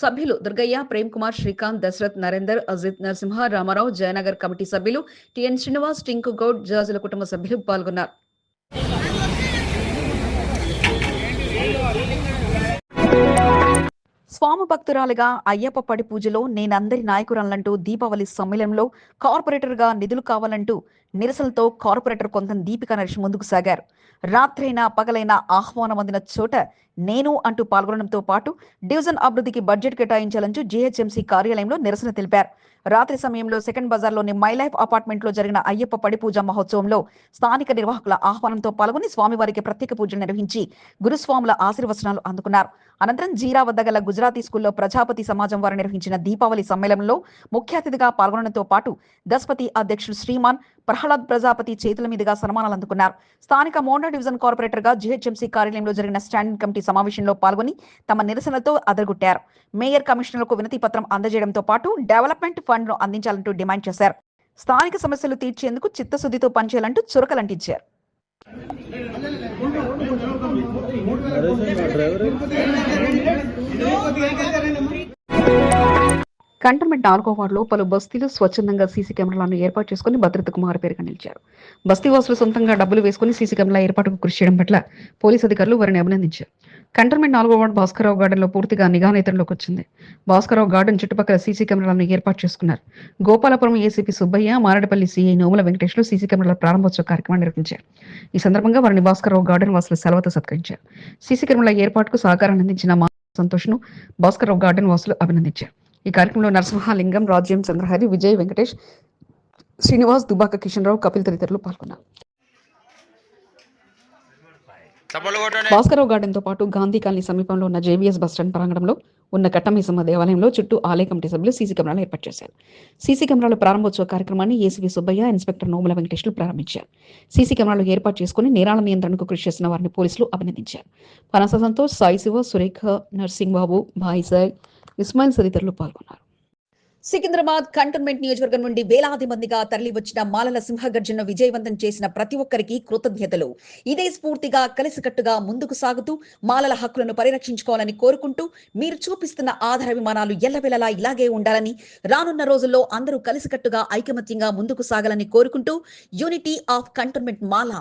సభ్యులు దుర్గయ్య, ప్రేమ్ కుమార్, శ్రీకాంత్, దశరథ్, నరేందర్, అజిత్, నరసింహ, రామారావు, జయనగర్ కమిటీ సభ్యులు టిఎన్ శ్రీనివాస్, టింకు గౌడ్, జాజుల కుటుంబ సభ్యులు పాల్గొన్నారు. స్వామి భక్తురాలుగా అయ్యప్ప పడి పూజలో నేనందరి నాయకురాలంటూ దీపావళి సమ్మేళనంలో కార్పొరేటర్ గా నిధులు కావాలంటూ నిరసనలతో కార్పొరేటర్ కొంత దీపికా నరేష్ ముందుకు సాగారు. రాత్రైనా పగలైనా ఆహ్వానం అందిన చోట నేను అంటూ పాల్గొనడంతో పాటు డివిజన్ అభివృద్ధికి బడ్జెట్ కేటాయించాలంటూ జీహెచ్ఎంసీ కార్యాలయంలో నిరసన తెలిపారు. రాత్రి సమయంలో సెకండ్ బజార్లోని మై లైఫ్ అపార్ట్మెంట్ లో జరిగిన అయ్యప్ప పడి పూజ మహోత్సవంలో స్థానిక నిర్వాహకుల ఆహ్వానంతో పాల్గొని స్వామివారికి ప్రత్యేక పూజలు నిర్వహించి గురుస్వాముల ఆశీర్వచనాలు అందుకున్నారు. అనంతరం జీరా వద్ద గల గుజరాతీ స్కూల్లో ప్రజాపతి సమాజం వారు నిర్వహించిన దీపావళి సమ్మేళనంలో ముఖ్య అతిథిగా పాల్గొనడంతో పాటు దస్పతి అధ్యక్షులు శ్రీమాన్ ప్రహ్లాద్ ప్రజాపతి చేతుల మీదుగా సన్మానాలు అందుకున్నారు. స్థానిక మోండా డివిజన్ కార్పొరేటర్ గా జీహెచ్ఎంసీ కార్యాలయంలో జరిగిన స్టాండింగ్ కమిటీ సమావేశంలో పాల్గొని తమ నిరసనలతో అదరగొట్టారు. మేయర్ కమిషనర్లకు వినతి పత్రం అందజేయడంతో పాటు డెవలప్మెంట్ ఫండ్ ను అందించాలంటూ డిమాండ్ చేశారు. స్థానిక సమస్యలు తీర్చేందుకు చిత్తశుద్ధితో పనిచేయాలంటూ చురకలంటించారు. కంటోన్మెంట్ 4వ వార్డులో పలు బస్తీలు స్వచ్ఛందంగా సీసీ కెమెరాలను ఏర్పాటు చేసుకుని భద్రతకు మారుపేరుగా నిలిచారు. బస్తీవాసులు సొంతంగా డబ్బులు వేసుకుని సీసీ కెమెరాల ఏర్పాటుకు కృషి చేయడం పట్ల పోలీసు అధికారులు వారిని అభినందించారు. కంటోన్మెంట్ 4వ వార్డు భాస్కరరావు గార్డెన్ లో పూర్తిగా నిఘా నేతల్లోకి వచ్చింది. భాస్కరరావు గార్డెన్ చుట్టుపక్కల సీసీ కెమెరాలను ఏర్పాటు చేసుకున్నారు. గోపాలపురం ఏసీపీ సుబ్బయ్య, మారడపల్లి సీఐ నోముల వెంకటేశ్వరు సీసీ కెమెరాల ప్రారంభోత్సవ కార్యక్రమాన్ని నిర్వహించారు. ఈ సందర్భంగా వారిని భాస్కరరావు గార్డెన్ వాసులు సెలవుతో సత్కరించారు. సీసీ కెమెరాల ఏర్పాటుకు సహకారాన్ని అందించిన మా సంతోష్ను భాస్కరరావు గార్డెన్ వాసులు అభినందించారు. ఈ కార్యక్రమంలో నరసింహలింగం, రాజ్యం, చంద్రహరి, విజయ్, వెంకటేష్, శ్రీనివాస్, దుబాక కిషన్ రావు, కపిల్ తదితరులు పాల్గొన్నారు. భాస్కరరావు గార్డెన్ తో పాటు గాంధీ కాలనీ సమీపంలో ఉన్న జేవీఎస్ బస్టాండ్ ప్రాంగణంలో ఉన్న కట్టమీసమ్మ దేవాలయంలో చుట్టూ ఆలయ కమిటీ సభ్యులు సీసీ కెమెరాలు ఏర్పాటు చేశారు. సీసీ కెమెరాల ప్రారంభోత్సవ కార్యక్రమాన్ని ఏసీపీ సుబ్బయ్య, ఇన్స్పెక్టర్ నోముల వెంకటేశ్వరులు ప్రారంభించారు. సీసీ కెమెరాలు ఏర్పాటు చేసుకుని నేరాల నియంత్రణకు కృషి చేసిన వారిని పోలీసులు అభినందించారు. పనస సంతోష్, సాయి శివ, సురేఖ, నర్సింగ్ బాబు, భాయ్ సాయ్, ఇస్మాయిల్ తదితరులు పాల్గొన్నారు. సికింద్రాబాద్ కంటోన్మెంట్ నియోజకవర్గం నుండి వేలాది మందిగా తరలి వచ్చిన మాలల సింహగర్జనను విజయవంతం చేసిన ప్రతి ఒక్కరికి కృతజ్ఞతలు. ఇదే స్ఫూర్తిగా కలిసికట్టుగా ముందుకు సాగుతూ మాలల హక్కులను పరిరక్షించుకోవాలని కోరుకుంటూ మీరు చూపిస్తున్న ఆధారాభిమానాలు ఎల్లవేళలా ఇలాగే ఉండాలని, రానున్న రోజుల్లో అందరూ కలిసికట్టుగా ఐకమత్యంగా ముందుకు సాగాలని కోరుకుంటూ యూనిటీ ఆఫ్ కంటోన్మెంట్ మాల.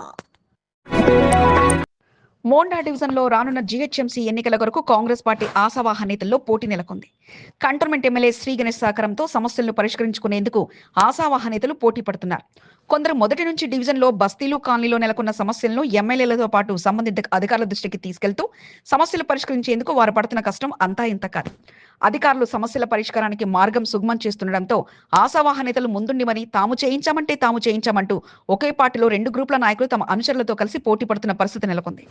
మోండా డివిజన్లో రానున్న జీహెచ్ఎంసీ ఎన్నికల కొరకు కాంగ్రెస్ పార్టీ ఆశావాహ నేతల్లో పోటీ నెలకొంది. కంటోన్మెంట్ ఎమ్మెల్యే శ్రీ గణేష్ సహకారంతో సమస్యలను పరిష్కరించుకునేందుకు ఆశావాహ నేతలు పోటీ పడుతున్నారు. కొందరు మొదటి నుంచి డివిజన్లో బస్తీలు కాలనీలో నెలకొన్న సమస్యలను ఎమ్మెల్యేలతో పాటు సంబంధిత అధికారుల దృష్టికి తీసుకెళ్తూ సమస్యలు పరిష్కరించేందుకు వారు పడుతున్న కష్టం అంతా ఇంత కాదు. అధికారులు సమస్యల పరిష్కారానికి మార్గం సుగమం చేస్తుండటంతో ఆశావాహ నేతలు ముందుండిమని తాము చేయించామంటూ ఒకే పార్టీలో 2 గ్రూపుల నాయకులు తమ అనుచరులతో కలిసి పోటీ పడుతున్న పరిస్థితి నెలకొంది.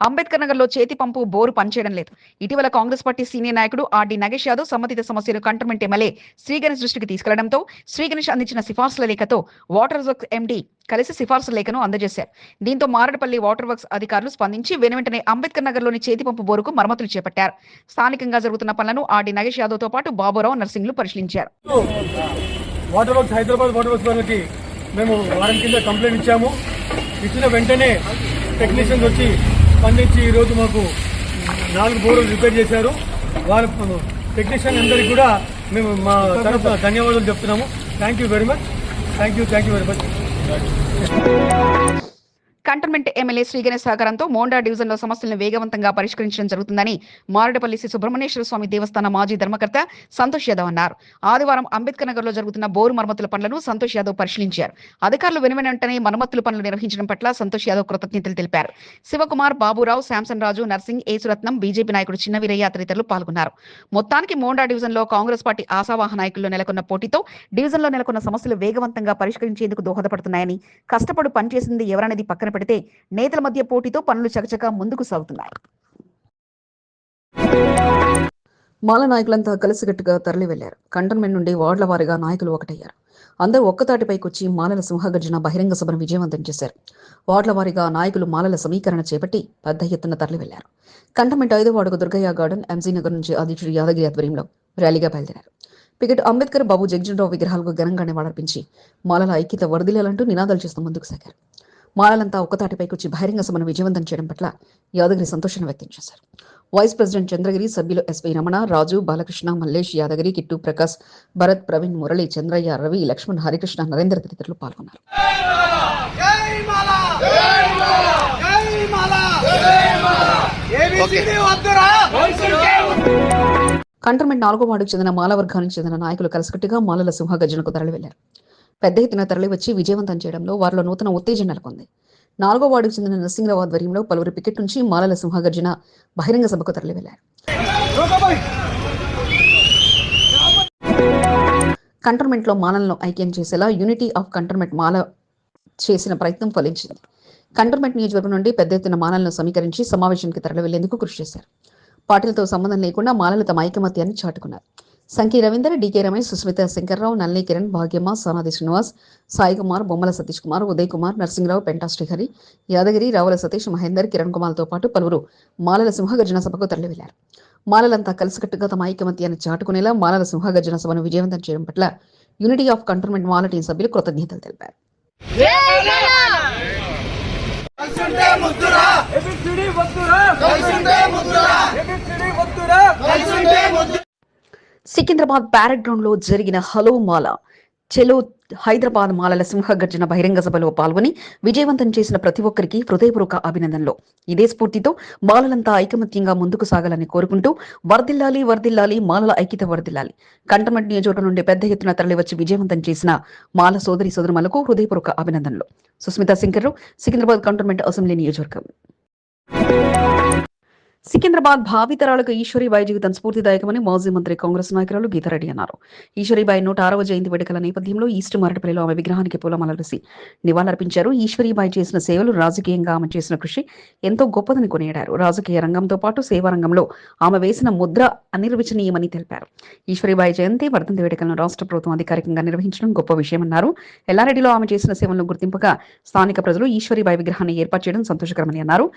అంబేద్కర్ నగర్ లో చేతి పంపు బోరు పనిచేయడం లేదు. ఇటీవల కాంగ్రెస్ పార్టీ సీనియర్ నాయకుడు ఆర్డి నగేష్ యాదవ్ సంబంధిత సమస్యలు కంటోన్మెంట్ ఎమ్మెల్యే శ్రీ గణేష్ దృష్టికి తీసుకెళ్లడంతో శ్రీ గణేష్ అందించిన సిఫార్సుల లేఖతో వాటర్ వర్క్స్ ఎండీ కలిసి సిఫార్సు లేఖను అందజేశారు. దీంతో మారడపల్లి వాటర్ వర్క్స్ అధికారులు స్పందించి వెనువెంటనే అంబేద్కర్ నగర్ లోని చేతి పంపు బోరుకు మరమ్మతులు చేపట్టారు. స్థానికంగా జరుగుతున్న పనులను ఆర్డి నగేష్ యాదవ్ తో పాటు బాబురావు నర్సింగ్లు పరిశీలించారు. Water works Hyderabad water works వాళ్ళకి మేము వారం కింద కంప్లైంట్ ఇచ్చాము. ఇచ్చిన వెంటనే టెక్నీషియన్స్ వచ్చి స్పందించి ఈరోజు మాకు 4 బోర్లు రిపేర్ చేశారు. వాళ్ళ టెక్నీషియన్ అందరికీ కూడా మేము మా తరఫున ధన్యవాదాలు చెప్తున్నాము. Thank you very much. Thank you very much. Cantonment MLA Shri Ganesh సహకారంతో మోండా డివిజన్లో సమస్యలను వేగవంతంగా పరిష్కరించడం జరుగుతుందని మారడపల్లి శ్రీ సుబ్రహ్మణ్యేశ్వర స్వామి దేవస్థాన మాజీ ధర్మకర్త సంతోష్ యాదవ్ అన్నారు. ఆదివారం అంబేద్కర్ నగర్ లో జరుగుతున్న బోరు మరమ్మతుల పనులను సంతోష్ యాదవ్ పరిశీలించారు. అధికారులు వెంటనే మరమ్మతుల పనులు నిర్వహించడం పట్ల సంతోష్ యాదవ్ కృతజ్ఞతలు తెలిపారు. శివకుమార్, బాబురావు, శాంసన్ రాజు, నర్సింగ్, ఏసురత్నం, బీజేపీ నాయకుడు చిన్న వీరయ్య తదితరులు పాల్గొన్నారు. మొత్తానికి మోండా డివిజన్ లో కాంగ్రెస్ పార్టీ ఆశావాహ నాయకుల్లో నెలకొన్న పోటీతో డివిజన్ లో నెలకొన్న సమస్యలు వేగవంతంగా పరిష్కరించేందుకు దోహదపడుతున్నాయని, కష్టపడి పనిచేసింది ఎవరనేది పక్కన పెడితే నేతల మధ్య పోటీతో పనులు చకచకా ముందుకు సాగుతున్నాయి. మాల నాయకులంతా కలిసికట్టుగా తరలి వెళ్లారు. కంటోన్మెంట్ నుండి వార్డుల వారీగా నాయకులు ఒకటయ్యారు. అందరూ ఒక్కతాటిపైకొచ్చి మాలల సింహగర్జన బహిరంగ సభను విజయవంతం చేశారు. వార్డుల వారీగా నాయకులు మాలల సమీకరణ చేపట్టి పెద్ద ఎత్తున తరలి వెళ్లారు. కంటోన్మెంట్ 5వ వార్డుకు దుర్గయ్య గార్డెన్, ఎంజీ నగర్ నుంచి అధ్యక్షుడు యాదగిరి ఆధ్వర్యంలో ర్యాలీగా బయలుదేరారు. పికెట్ అంబేద్కర్, బాబు జగజీవనరావు విగ్రహాలకు ఘనంగా నివాళులర్పించి మాలల ఐక్యత వర్ధిల్లాలంటూ నినాదాలు చేస్తూ ముందుకు సాగారు. మాలలంతా ఒక్కతాటిపైకొచ్చి బహిరంగ సభను విజయవంతం చేయడం పట్ల యాదగిరి సంతోషాన్ని వ్యక్తం చేశారు. వైస్ ప్రెసిడెంట్ చంద్రగిరి, సభ్యులు ఎస్వై రమణ, రాజు, బాలకృష్ణ, మల్లేష్, యాదగిరి, కిట్టు, ప్రకాశ్, భరత్, ప్రవీణ్, మురళి, చంద్రయ్య, రవి, లక్ష్మణ్, హరికృష్ణ, నరేంద్ర తదితరులు పాల్గొన్నారు. కంటోన్మెంట్ 4వ వార్డుకు చెందిన మాల వర్గానికి చెందిన నాయకులు కలిసికట్టుగా మాలల సింహగర్జనకు తరలి వెళ్లారు. పెద్ద ఎత్తున తరలివచ్చి విజయవంతం చేయడంలో వారిలో నూతన ఉత్తేజం నెలకొంది. 4వ వార్డుకు చెందిన నర్సింగ్రావు ఆధ్వర్యంలో పలువురు పికెట్ నుంచి మాలల సింహగర్జన బహిరంగ సభకు తరలి వెళ్లారు. కంటోన్మెంట్ లో మాలలను ఐక్యం చేసేలా యూనిటీ ఆఫ్ కంటోన్మెంట్ మాల చేసిన ప్రయత్నం ఫలించింది. కంటోన్మెంట్ నియోజకవర్గం నుండి పెద్ద ఎత్తున మాలలను సమీకరించి సమావేశానికి తరలి వెళ్లేందుకు కృషి చేశారు. పార్టీలతో సంబంధం లేకుండా మాలలు తమ ఐకమత్యాన్ని చాటుకున్నారు. సంకీ రవీందర్, డీకే రమేష్, సుస్మిత శంకర్రావు, నల్లి కిరణ్, భాగ్యమ్మ, సానాది శ్రీనివాస్, సాయి కుమార్, బొమ్మల సతీష్ కుమార్, ఉదయ్ కుమార్, నర్సింగ్రావు, పెంటా శ్రీహరి, యాదగిరి, రావుల సతీష్, మహేందర్, కిరణ్ కుమార్తో పాటు పలువురు మాలల సింహగర్జన సభకు తరలి వెళ్లారు. మాలలంతా కలిసికట్టుగా తమ ఐకమత్యాన్ని చాటుకునేలా మాలల సింహగర్జన సభను విజయవంతం చేయడం పట్ల unity of cantonment Mala team సభ్యులు కృతజ్ఞతలు తెలిపారు. సికింద్రాబాద్ ప్యారెడ్ గ్రౌండ్ లో జరిగిన హలో మాల చెలో హైదరాబాద్ మాలల సింహగర్జన బహిరంగ సభలో పాల్గొని విజయవంతం చేసిన ప్రతి ఒక్కరికి హృదయపూర్వక అభినందనలు. ఇదే స్ఫూర్తితో మాలలంతా ఐకమత్యంగా ముందుకు సాగాలని కోరుకుంటూ వర్ధిల్లాలి వర్ధిల్లాలి మాలల ఐక్యత వర్ధిల్లాలి. కంటోన్మెంట్ నియోజకవర్గం నుండి పెద్ద ఎత్తున తరలివచ్చి విజయవంతం చేసిన మాల సోదరి సోదరులకు హృదయపూర్వక అభినందనలు. సుస్మిత శంకర్రావు, సికింద్రాబాద్ కంటోన్మెంట్ అసెంబ్లీ నియోజకవర్గం. సికింద్రాబాద్ భావితరాలకు ఈశ్వరీబాయి జీవితం స్ఫూర్తిదాయకమని మాజీ మంత్రి కాంగ్రెస్ నాయకురాలు గీతారెడ్డి అన్నారు. ఈశ్వరీబాయి 106వ జయంతి వేడుకల నేపథ్యంలో ఈస్ట్ మారడపల్లిలో ఆమె విగ్రహానికి పూలమాలలు వేసి నివాళులర్పించారు. ఈశ్వరీబాయి చేసిన సేవలు, రాజకీయంగా ఆమె చేసిన కృషి ఎంతో గొప్పదని కొనియాడారు. రాజకీయ రంగంతో పాటు సేవా రంగంలో ఆమె వేసిన ముద్ర అనిర్వచనీయమని తెలిపారు. ఈశ్వరీబాయి జయంతి వర్ధంతి వేడుకలను రాష్ట్ర ప్రభుత్వం అధికారికంగా నిర్వహించడం గొప్ప విషయమన్నారు. ఎల్లారెడ్డిలో ఆమె చేసిన సేవలను గుర్తింపుగా స్థానిక ప్రజలు ఈశ్వరీబాయి విగ్రహాన్ని ఏర్పాటు చేయడం సంతోషకరమని అన్నారు.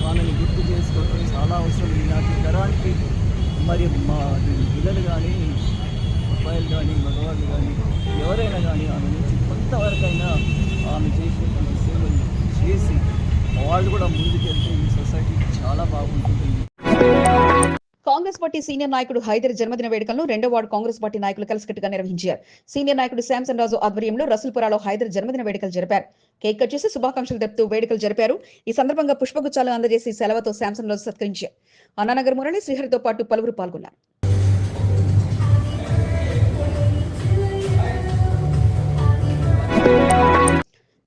వాళ్ళని గుర్తు చేసుకోవడం చాలా అవసరం. ఈనాటి తరానికి మరి మా పిల్లలు కానీ, అబ్బాయిలు కానీ, మగవాళ్ళు కానీ, ఎవరైనా కానీ ఆమె నుంచి కొంతవరకైనా ఆమె చేసినటువంటి సేవలు చేసి వాళ్ళు కూడా ముందుకెళ్తే ఈ సొసైటీకి చాలా బాగుంటుంది. కాంగ్రెస్ పార్టీ సీనియర్ నాయకుడు హైదర్ జన్మదిన వేడుకలను 2వ వార్డు కాంగ్రెస్ పార్టీ నాయకులు కలిసికట్టుగా నిర్వహించారు. సీనియర్ నాయకుడు శాంసన్ రాజు ఆధ్వర్యంలో రసూల్పురాలో హైదర్ జన్మదిన వేడుకలు జరిపారు. కేక్ కట్ చేసి శుభాకాంక్షలు తెలుపుతూ వేడుకలు జరిపారు. ఈ సందర్భంగా పుష్పగుచ్చాలు అందజేసి సెలవుతో శాంసన్ రాజు సత్కరించారు. అన్నానగర్ మురళి, శ్రీహరితో పాటు పలువురు పాల్గొన్నారు.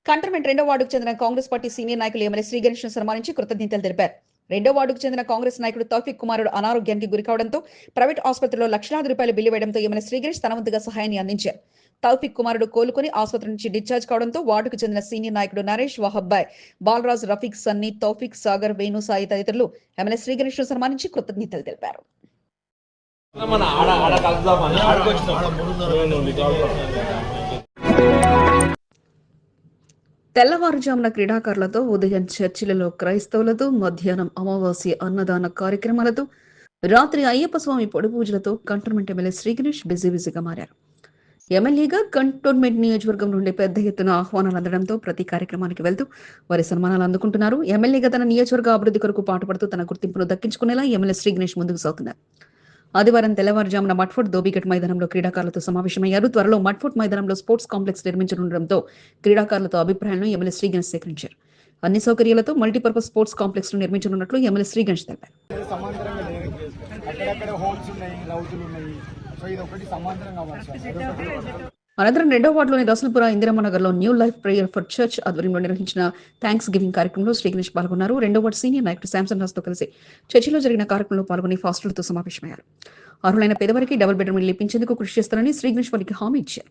కంటోన్మెంట్ 2వ వార్డుకు చెందిన కాంగ్రెస్ పార్టీ సీనియర్ నాయకులు ఎమ్మెల్యే శ్రీ గణేష్ ను సన్మానించి కృతజ్ఞతలు తెలిపారు. 2వ వార్డుకు చెందిన కాంగ్రెస్ నాయకుడు తౌఫిక్ కుమారుడు అనారోగ్యానికి గురికావడంతో ప్రైవేట్ ఆసుపత్రిలో లక్షలాది రూపాయలు బిల్లు వేయడంతో ఎమ్మెల్యే శ్రీ గణేష్ తన వంతుగా సహాయాన్ని అందించారు. తౌఫిక్ కుమారుడు కోలుకొని ఆసుపత్రి నుంచి డిశ్చార్జ్ కావడంతో వార్డుకు చెందిన సీనియర్ నాయకుడు నరేష్, వహబ్బాయ్, బాలరాజ్, రఫీక్, సన్నీ, తౌఫిక్, సాగర్, వేణు, సాయి తదితరులు ఎమ్మెల్యే శ్రీ గణేష్ ను సన్మానించి కృతజ్ఞతలు తెలిపారు. తెల్లవారుజామున క్రీడాకారులతో, ఉదయం చర్చిలలో క్రైస్తవులతో, మధ్యాహ్నం అమావాస్య అన్నదాన కార్యక్రమాలతో, రాత్రి అయ్యప్ప స్వామి పొడి పూజలతో కంటోన్మెంట్ ఎమ్మెల్యే శ్రీ గణేష్ బిజీగా మారారు. ఎమ్మెల్యేగా కంటోన్మెంట్ నియోజకవర్గం నుండి పెద్ద ఎత్తున ఆహ్వానాలు అందడంతో ప్రతి కార్యక్రమానికి వెళ్తూ వారి సన్మానాలు అందుకుంటున్నారు. ఎమ్మెల్యేగా తన నియోజకవర్గ అభివృద్ధి కొరకు పాటుపడుతూ తన గుర్తింపును దక్కించుకునేలా ఎమ్మెల్యే శ్రీ గణేష్ ముందుకు సాగుతున్నారు. ఆదివారం తెల్లవారుజామున మట్ఫోర్ట్ ధోబీఘట్ మైదానంలో క్రీడాకారులతో సమావేశమయ్యారు. త్వరలో మట్ఫోర్ట్ మైదానంలో స్పోర్ట్స్ కాంప్లెక్స్ నిర్మించనుండడంతో క్రీడాకారులతో అభిప్రాయాలను ఎమ్మెల్యే శ్రీ గణేష్ సేకరించారు. అన్ని సౌకర్యాలతో మల్టీపర్పస్ స్పోర్ట్స్ కాంప్లెక్స్ ను నిర్మించనున్నట్లు ఎమ్మెల్యే శ్రీ గణేష్ తెలిపారు. అనంతరం 2వ వార్డులోని రసూల్పుర ఇందిరమ్మ నగర్లో new life prayer for church ఆధ్వర్యంలో నిర్వహించిన థ్యాంక్స్ గివింగ్ కార్యక్రమంలో శ్రీ గణేష్ పాల్గొన్నారు. 2వ వార్డు సీనియర్ నాయకుడు శాంసన్ రాజుతో కలిసి చర్చిలో జరిగిన కార్యక్రమంలో పాల్గొని ఫాస్టర్లతో సమావేశమయ్యారు. అర్హులైన పేదవారికి డబుల్ బెడ్రూమ్ ఇల్లు ఇప్పించేందుకు కృషి చేస్తారని శ్రీ గణేష్ వారికి హామీ ఇచ్చారు.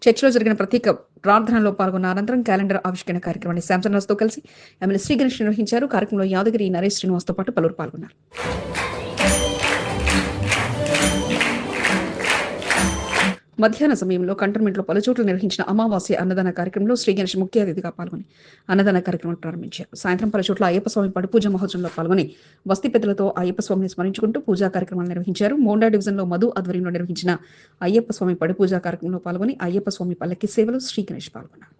చర్చిలో జరిగిన ప్రత్యేక ప్రార్థనలో పాల్గొన్న అనంతరం క్యాలెండర్ ఆవిష్కరణ కార్యక్రమాన్ని శాంసన్ రాజుతో కలిసి ఎమ్మెల్యే శ్రీ గణేష్ నిర్వహించారు. కార్యక్రమంలో యాదగిరి, నరేష్, శ్రీనివాస్తో పాటు పలువురు పాల్గొన్నారు. మధ్యాహ్న సమయంలో కంటోన్మెంట్లో పలుచోట్ల నిర్వహించిన అమావాస్య అన్నదాన కార్యక్రమంలో శ్రీ గణేష్ ముఖ్య అతిథిగా పాల్గొని అన్నదాన కార్యక్రమం ప్రారంభించారు. సాయంత్రం పలుచోట్ల అయ్యప్ప స్వామి పడిపూజ మహోత్సవంలో పాల్గొని బస్తీ పెద్దలతో అయ్యప్ప స్వామిని స్మరించుకుంటూ పూజా కార్యక్రమాలు నిర్వహించారు. మోండా డివిజన్లో మధు ఆధ్వర్యంలో నిర్వహించిన అయ్యప్ప స్వామి పడిపూజ కార్యక్రమంలో పాల్గొని అయ్యప్ప స్వామి పల్లకి సేవలో శ్రీ గణేష్ పాల్గొన్నారు.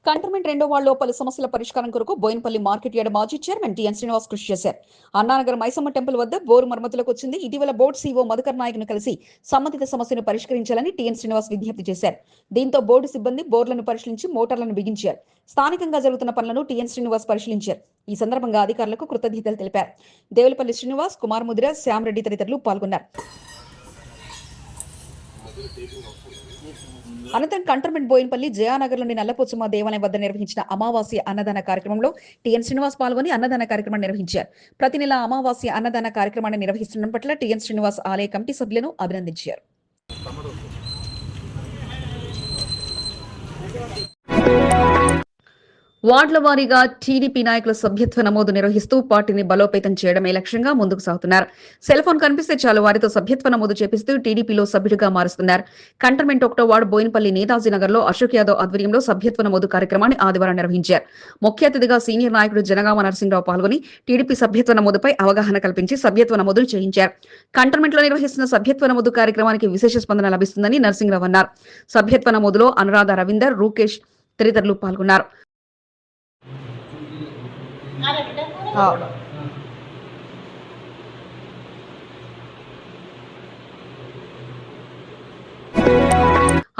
కంటోన్మెంట్ 2వ వార్డులో పలు సమస్యల పరిష్కారం కొరకు బోయినపల్లి మార్కెట్ యార్డ్ మాజీ చైర్మన్ టిఎన్ శ్రీనివాస్ కృషి చేశారు. అన్నానగర్ మైసమ్మ టెంపుల్ వద్ద బోరు మరమ్మతులకు వచ్చింది. ఇటీవల బోర్డు సీఓ మధుకర్ నాయక్ను కలిసి సంబంధిత సమస్యను పరిష్కరించాలని టిఎన్ శ్రీనివాస్ విజ్ఞప్తి చేశారు. దీంతో బోర్డు సిబ్బంది బోర్లను పరిశీలించి మోటార్లను బిగించారు. స్థానికంగా జరుగుతున్న పనులను టిఎన్ శ్రీనివాస్ పరిశీలించారు. ఈ సందర్భంగా అధికారులకు కృతజ్ఞతలు తెలిపారు. దేవులపల్లి శ్రీనివాస్, కుమార్ ముదిర, శ్యామ్ రెడ్డి తదితరులు పాల్గొన్నారు. అనంతరం కంటోన్మెంట్ బోయినపల్లి జయానగర్లోని నల్లపోచమ్మ దేవాలయం వద్ద నిర్వహించిన అమావాస్య అన్నదాన కార్యక్రమంలో టిఎన్ శ్రీనివాస్ పాల్గొని అన్నదాన కార్యక్రమాన్ని నిర్వహించారు. ప్రతి నెల అమావాస్య అన్నదాన కార్యక్రమాన్ని నిర్వహిస్తుండడం పట్ల టిఎన్ శ్రీనివాస్ ఆలయ కమిటీ సభ్యులను అభినందించారు. వార్డుల వారీగా టీడీపీ నాయకుల సభ్యత్వ నమోదు నిర్వహిస్తూ పార్టీని బలోపేతం చేయడమే లక్ష్యంగా ముందుకు సాగుతున్నారు. సెల్ ఫోన్ కనిపిస్తే చాలు వారితో సభ్యత్వ నమోదు చేపిస్తూ టీడీపీలో సభ్యుడిగా మారుస్తున్నారు. కంటోన్మెంట్ 1వ వార్డు బోయినపల్లి నేతాజీ నగర్ లో అశోక్ యాదవ్ ఆధ్వర్యంలో సభ్యత్వ నమోదు కార్యక్రమాన్ని ఆదివారం నిర్వహించారు. ముఖ్య అతిథిగా సీనియర్ నాయకుడు జనగామ నరసింహరావు పాల్గొని టీడీపీ సభ్యత్వ నమోదుపై అవగాహన కల్పించి సభ్యత్వ నమోదును చేయించారు. కంటోన్మెంట్ లో నిర్వహిస్తున్న సభ్యత్వ నమోదు కార్యక్రమానికి విశేష స్పందన లభిస్తుందని నరసింహరావు అన్నారు. సభ్యత్వ నమోదులో అనురాధ రవీందర్, రూకేష్ తదితరులు పాల్గొన్నారు.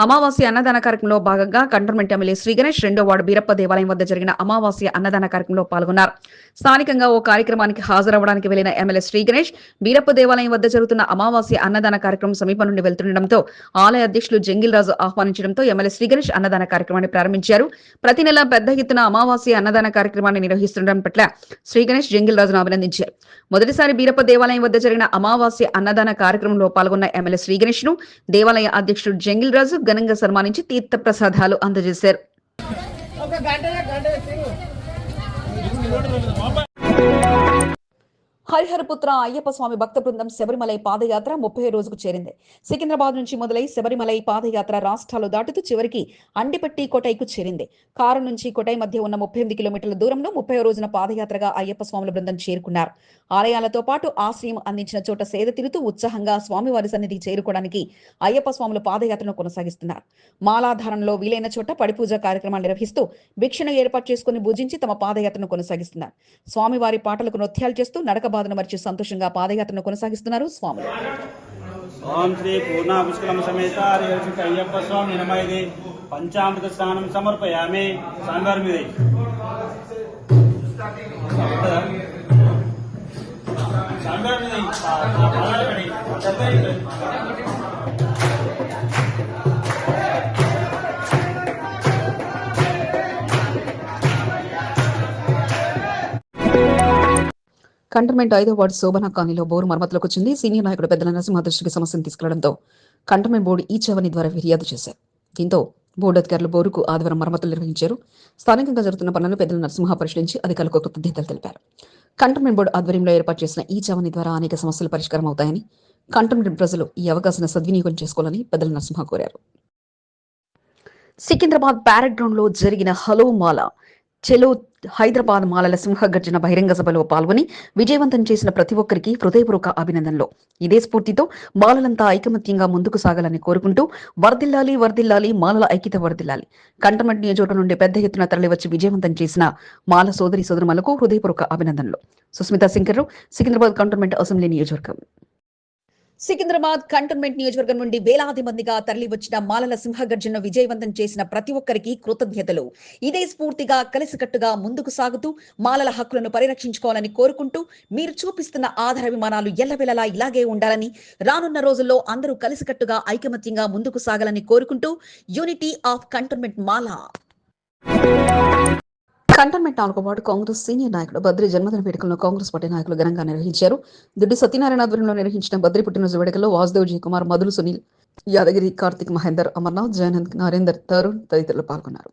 అమావాస్య అన్నదాన కార్యక్రమంలో భాగంగా కంటోన్మెంట్ ఎమ్మెల్యే శ్రీ గణేష్ 2వ వార్డు బీరప్ప దేవాలయం వద్ద జరిగిన అమావాస్య అన్నదాన కార్యక్రమంలో పాల్గొన్నారు. స్థానికంగా ఓ కార్యక్రమానికి హాజరవడానికి వెళ్లిన ఎమ్మెల్యే శ్రీ గణేష్ బీరప్ప దేవాలయం వద్ద జరుగుతున్న అమావాస్య అన్నదాన కార్యక్రమం సమీపం నుండి వెళ్తుండటంతో ఆలయ అధ్యక్షులు జంగిల్ రాజు ఆహ్వానించడంతో ఎమ్మెల్యే శ్రీ గణేష్ అన్నదాన కార్యక్రమాన్ని ప్రారంభించారు. ప్రతి నెల పెద్ద ఎత్తున అమావాస్య అన్నదాన కార్యక్రమాన్ని నిర్వహిస్తుండడం పట్ల శ్రీ గణేష్ జంగిల్ రాజును అభినందించారు. మొదటిసారి బీరప్ప దేవాలయం వద్ద జరిగిన అమావాస్య అన్నదాన కార్యక్రమంలో పాల్గొన్న ఎమ్మెల్యే శ్రీ గణేష్ ను దేవాలయ అధ్యక్షుడు జంగిల్ రాజు ఘనంగా సన్మానించి తీర్థ ప్రసాదాలు అందజేశారు. హరిహరపుత్ర అయ్యప్ప స్వామి భక్త బృందం శబరిమలై పాదయాత్ర 30వ రోజుకు చేరింది. సికింద్రాబాద్ నుంచి మొదలై శబరిమలై పాదయాత్ర రాష్ట్రాలు దాటుతూ చివరికి అండిపట్టి కోటైకు చేరింది. కారు నుంచి కోటై మధ్య ఉన్న 38 కిలోమీటర్ల దూరంలో 30వ రోజున పాదయాత్రగా అయ్యప్ప స్వాముల బృందం చేరుకున్నారు. ఆలయాలతో పాటు ఆశ్రయం అందించిన చోట సేద తిరుగుతూ ఉత్సాహంగా స్వామివారి సన్నిధికి చేరుకోవడానికి అయ్యప్ప స్వాములు పాదయాత్రను కొనసాగిస్తున్నారు. మాలాధారంలో వీలైన చోట పడిపూజ కార్యక్రమాలు నిర్వహిస్తూ భిక్షను ఏర్పాటు చేసుకుని భుజించి తమ పాదయాత్రను కొనసాగిస్తున్నారు. స్వామివారి పాటలకు నృత్యాలు చేస్తూ నడక బాధను మరిచి సంతోషంగా పాదయాత్రను కొనసాగిస్తున్నారు స్వాములు. ఓం శ్రీ పూర్ణాపుష్కలం సమేత అయ్యప్ప స్వామి నినమైది పంచామృత స్నానం సమర్పయామి. స్వామివారి మీద కంటోన్మెంట్ 5వ వార్డు శోభనా కాలనీలో బోరు మరమ్మతులకు వచ్చింది. సీనియర్ నాయకుడు పెద్దల నరసింహ దృష్టికి సమస్యను తీసుకెళ్లడంతో కంటోన్మెంట్ బోర్డు ఈ చవని ద్వారా ఫిర్యాదు చేశారు. దీంతో బోర్డు అధికారులు బోరుకు ఆదివారం మరమ్మతులు నిర్వహించారు. స్థానికంగా జరుగుతున్న పనులను పెద్దల నరసింహ పరిశీలించి అధికారులకు కృతజ్ఞతలు తెలిపారు. కంటోన్మెంట్ బోర్డు ఆధ్వర్యంలో ఏర్పాటు చేసిన ఈ చవని ద్వారా అనేక సమస్యలు పరిష్కారం అవుతాయని, కంటోన్మెంట్ ప్రజలు ఈ అవకాశాన్ని సద్వినియోగం చేసుకోవాలని పెద్దల నరసింహ కోరారు. సికింద్రాబాద్ ప్యారెడ్ గ్రౌండ్ లో జరిగిన హలో మాల చెలో హైదరాబాద్ మాలల సింహగర్జన బహిరంగ సభలో పాల్గొని విజయవంతం చేసిన ప్రతి ఒక్కరికి హృదయపూర్వక అభినందనలు. ఇదే స్ఫూర్తితో మాలలంతా ఐకమత్యంగా ముందుకు సాగాలని కోరుకుంటూ వర్ధిల్లాలి వర్ధిల్లాలి మాలల ఐక్యత వర్ధిల్లాలి. కంటోన్మెంట్ నియోజకవర్గం నుండి పెద్ద ఎత్తున తరలివచ్చి విజయవంతం చేసిన మాల సోదరి సోదరులకు హృదయపూర్వక అభినందనలు. సుస్మితా సింకర్, సికింద్రాబాద్ కంటోన్మెంట్ అసెంబ్లీ నియోజకవర్గం. సికింద్రాబాద్ కంటోన్మెంట్ నియోజకవర్గం నుండి వేలాది మందిగా తరలి వచ్చిన మాలల సింహగర్జనను విజయవంతం చేసిన ప్రతి ఒక్కరికి కృతజ్ఞతలు. ఇదే స్ఫూర్తిగా కలిసికట్టుగా ముందుకు సాగుతూ మాలల హక్కులను పరిరక్షించుకోవాలని కోరుకుంటూ మీరు చూపిస్తున్న ఆధారాభిమానాలు ఎల్లవేళలా ఇలాగే ఉండాలని, రానున్న రోజుల్లో అందరూ కలిసికట్టుగా ఐకమత్యంగా ముందుకు సాగాలని కోరుకుంటూ unity of cantonment Mala. Cantonment 4వ వార్డు కాంగ్రెస్ సీనియర్ నాయకుడు బద్రి జన్మదిన వేడుకలను కాంగ్రెస్ పార్టీ నాయకులు ఘనంగా నిర్వహించారు. దుడ్డి సత్యనారాయణ ఆధ్వర్యంలో నిర్వహించిన బద్రి పుట్టినరోజు వేడుకల్లో వాసుదేవ్ జయకుమార్, మధులు సునీల్, యాదగిరి, కార్తిక్, మహేందర్, అమర్నాథ్, జయనంద్, నరేందర్, తరుణ్ తదితరులు పాల్గొన్నారు.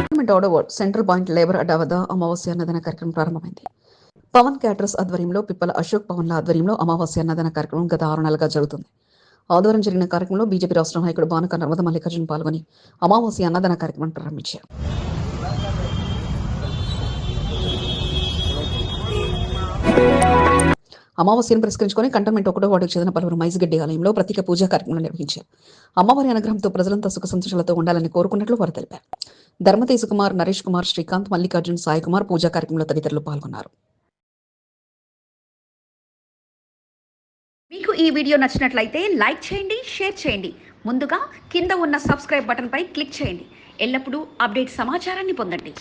కంటోన్మెంట్ 6వ వార్డు సెంట్రల్ పాయింట్ లేబర్ అడ్డా వద్ద అమావాస్య అన్నదాన కార్యక్రమం ప్రారంభమైంది. పవన్ క్యాటరర్స్ ఆధ్వర్యంలో పిప్పల అశోక్ పవన్ల ఆధ్వర్యంలో అమావాస్య అన్నదాన కార్యక్రమం గత 6 నెలలుగా జరుగుతుంది. ఆదివారం జరిగిన కార్యక్రమంలో బీజేపీ రాష్ట్ర నాయకుడు బానక నర్మద మల్లికార్జున పాల్గొని అమావాస్య అన్నదాన కార్యక్రమం ప్రారంభించారు. అమావాస్యను పురస్కరించుకొని కంటోన్మెంట్ 1వ వార్డుకు చెందిన పలువురు మైజిగడ్డి ఆలయంలో ప్రత్యేక పూజా కార్యక్రమం నిర్వహించారు. అమ్మవారి అనుగ్రహంతో ప్రజలంతా సుఖ సంతోషాలతో ఉండాలని కోరుకున్నట్లు వారు తెలిపారు. ధర్మతేజ కుమార్, నరేష్ కుమార్, శ్రీకాంత్, మల్లికార్జున్, సాయి కుమార్ పూజా కార్యక్రమంలో తదితరులు పాల్గొన్నారు. మీకు ఈ వీడియో నచ్చినట్లయితే లైక్ చేయండి, షేర్ చేయండి. ముందుగా కింద ఉన్న సబ్స్క్రైబ్ బటన్ పై క్లిక్ చేయండి. ఎల్లప్పుడూ అప్డేట్ సమాచారాన్ని పొందండి.